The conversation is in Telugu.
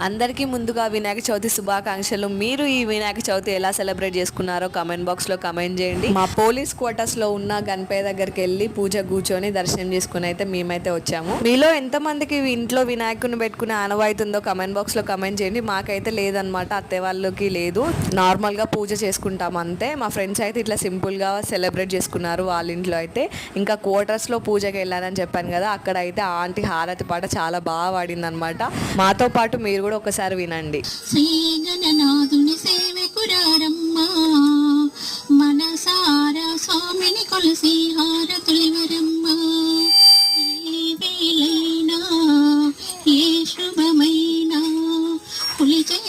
అందరికీ ముందుగా వినాయక చవితి శుభాకాంక్షలు. మీరు ఈ వినాయక చవితి ఎలా సెలబ్రేట్ చేసుకున్నారో కామెంట్ బాక్స్లో కామెంట్ చేయండి. మా పోలీస్ క్వార్టర్స్లో ఉన్న గణపయ్య దగ్గరికి వెళ్ళి పూజ కూర్చొని దర్శనం చేసుకుని అయితే మేమైతే వచ్చాము. మీలో ఎంతమందికి ఇంట్లో వినాయకుని పెట్టుకునే ఆనవాయితుందో కామెంట్ బాక్స్లో కామెంట్ చేయండి. మాకైతే లేదనమాట, అత్తయ్య వాళ్ళకి లేదు. నార్మల్గా పూజ చేసుకుంటాం అంతే. మా ఫ్రెండ్స్ అయితే ఇట్లా సింపుల్గా సెలబ్రేట్ చేసుకున్నారు వాళ్ళ ఇంట్లో అయితే. ఇంకా క్వార్టర్స్లో పూజకి వెళ్ళానని చెప్పాను కదా, అక్కడ అయితే ఆంటీ హారతి పాట చాలా బాగా పాడింది అనమాట. మాతో పాటు మీరు కూడా ఒకసారి వినండి. శ్రీగణనాథుని సేవకురారమ్మా, మనసారా స్వామిని కొలిసి హారతులివరమ్మా. ఏ వేళైనా ఏ శుభమైనా పులిచే